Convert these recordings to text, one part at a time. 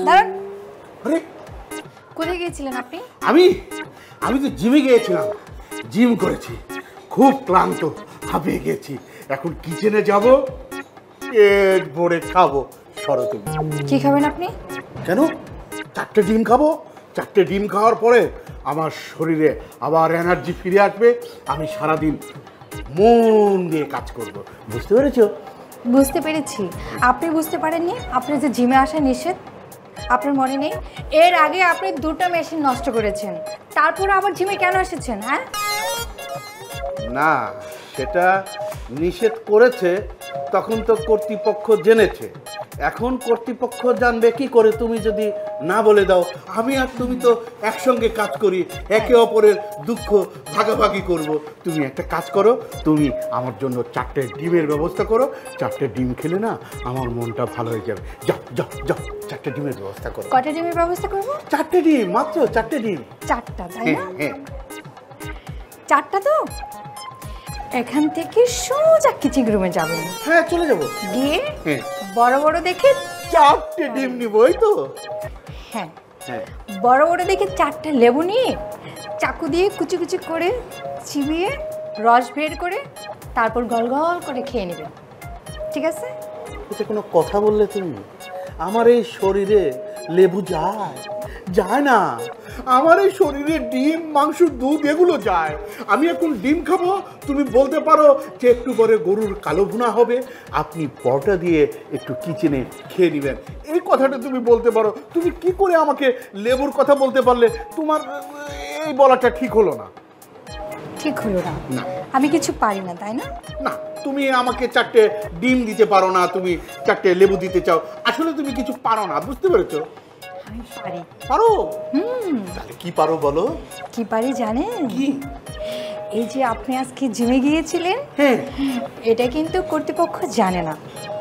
দাঁড়ান, আরে কোথায় গিয়েছিলেন আপনি? আমি আমি তো জিমে গিয়েছিলাম, জিম করেছি, খুব ক্লান্ত, হাঁপিয়ে গেছি। এখন কিচেনে যাব, পেট ভরে খাবো। সরো তুমি। কি খাবেন আপনি? কেন? 4টে ডিম খাবো। 4টে ডিম খাওয়ার পরে আমার শরীরে আবার এনার্জি ফিরে আসবে। আমি সারাদিন মন দিয়ে কাজ করব। বুঝতে পেরেছো? বুঝতে পেরেছি। আপনি বুঝতে পারেননি আপনার যে জিমে আসা নিষেধ? আপনার মনে নেই এর আগে আপনি 2টা মেশিন নষ্ট করেছেন, তারপর আবার জিমে কেন এসেছেন? হ্যাঁ না, সেটা নিষেধ করেছে তখন তো কর্তৃপক্ষ জেনেছে। এখন কর্তৃপক্ষ জানবে কি করে তুমি যদি না বলে দাও? আমি আর তুমি তো একসঙ্গে কাজ করি, একে অপরের দুঃখ ভাগাভাগি করব। তুমি একটা কাজ করো, তুমি আমার জন্য 4টে ডিমের ব্যবস্থা করো। 4টে ডিম খেলে না আমার মনটা ভালো হয়ে যাবে। যাও যাও যাও, 4টে ডিমের ব্যবস্থা করো। কয়টা ডিমের ব্যবস্থা করব? 4টে ডিম, মাত্র 4টে ডিম। 4টা, তাই না? হ্যাঁ, 4টা তো এখান থেকে সোজা কিচেন রুমে যাবেন। হ্যাঁ চলে যাবো। গিয়ে হ্যাঁ, বড় বড় দেখে 4টে ডিম নিব, ওই তো? হ্যাঁ হ্যাঁ, বড় বড় দেখে 4টা লেবু নিয়ে চাকু দিয়ে কুচি কুচি করে চিবিয়ে রস বের করে তারপর গল গল করে খেয়ে নেবেন, ঠিক আছে? এটা কোনো কথা বললে তুমি? আমার এই শরীরে লেবু যায়? যায় না। আমার এই শরীরে ডিম, মাংস, দুধ এগুলো যায়। আমি এখন ডিম খাবো, তুমি বলতে পারো যে একটু পরে গরুর কালো ভুনা হবে, আপনি পরোটা দিয়ে একটু কিচেনে খেয়ে নেবেন, এই কথাটা তুমি বলতে পারো। তুমি কি করে আমাকে লেবুর কথা বলতে পারলে? তোমার এই বলাটা ঠিক হলো না। ঠিক হলো না? না, আমি কিছু পারি না, তাই না? না, তুমি আমাকে 4টে ডিম দিতে পারো না, তুমি 4টে লেবু দিতে চাও। আসলে তুমি কিছু পারো না, বুঝতে পেরেছো? আমি পারি। পারো? তাহলে কি পারো বলো? কি পারি জানেন? কি? এই যে আপনি আজকে জিমে গিয়েছিলেন, হ্যাঁ, এটা কিন্তু কর্তৃপক্ষ জানে না।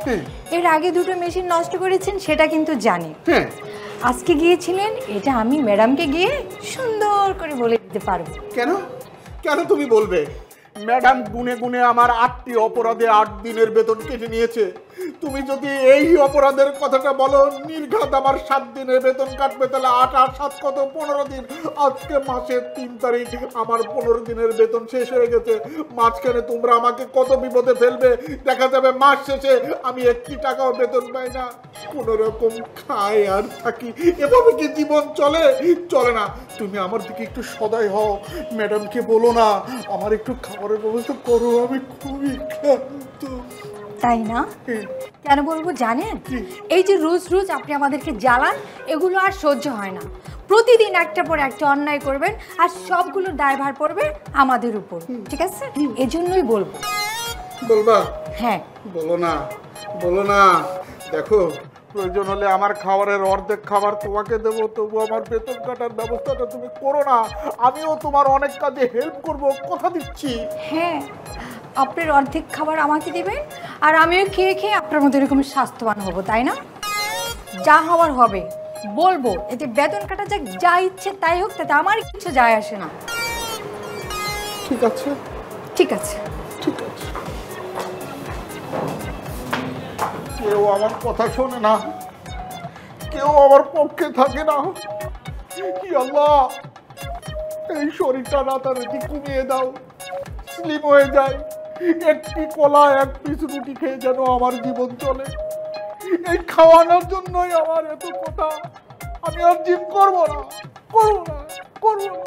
হ্যাঁ, এর আগে 2টো মেশিন নষ্ট করেছেন সেটা কিন্তু জানি। হ্যাঁ। আজকে গিয়েছিলেন, এটা আমি ম্যাডামকে গিয়ে সুন্দর করে বলে দিতে পারবো। কেন? কেন তুমি বলবে? ম্যাডাম গুনে গুনে আমার 8টি অপরাধে 8 দিনের বেতন কেটে নিয়েছে। তুমি যদি এই অপরাধের কথাটা বলো, নির্ঘাত আমার 7 দিনের বেতন কাটবে। তাহলে 8 আর 7 কত? 15 দিন। আজকে মাসের 3 তারিখ, আমার 15 দিনের বেতন শেষ হয়ে গেছে। মাঝখানে তোমরা আমাকে কত বিপদে ফেলবে। দেখা যাবে মাস শেষে আমি 1টি টাকাও বেতন পাই না, কোন রকম খাই আর থাকি। এভাবে কি জীবন চলে? চলে না। তুমি আমার দিকে একটু সদয় হও, ম্যাডামকে বলো না আমার একটু খাবারের ব্যবস্থা করো, আমি খুবই ক্লান্ত। তাই না? কেন বলবো জানেন? এই যে রোজ রোজ আপনি আমাদেরকে জ্বালান, এগুলো আর সহ্য হয় না। প্রতিদিন একটা পর একটা অন্যায় করবেন আর সবগুলো দায়ভার পড়বে আমাদের উপর, ঠিক আছে? এজন্যই বলবো। বলবা? হ্যাঁ। বলো না, বলো না। দেখো, প্রয়োজন হলে আমার খাবারের অর্ধেক খাবার তোমাকে দেবো, তবু আমার বেতন কাটার ব্যবস্থাটা তুমি করো না। আমিও তোমার অনেক কাজে হেল্প করব, কথা দিচ্ছি। হ্যাঁ, আপনার অর্ধেক খাবার আমাকে দিবেন আর আমিও খেয়ে খেয়ে আপনার মতো এরকম স্বাস্থ্যবান হব, তাই না? যা হওয়ার হবে বলবো, এতে বেতন কাটা যাক, যা ইচ্ছে তাই হোক, তাতে আমার কিছু যায় আসে না। ঠিক আছে, ঠিক আছে, ঠিক আছে। কেউ আমার কথা শোনে না, কেউ আমার পক্ষে থাকে না। কি আল্লাহ, এই শরীরটা রাতারাতি কমিয়ে দাও, স্লিম হয়ে যায়। একটি কলা, 1 পিস রুটি খেয়ে যেন আমার জীবন চলে। এই খাওয়ানোর জন্যই আমার এত কথা। আমি আর জিম করবো না, করবো না, করবো না।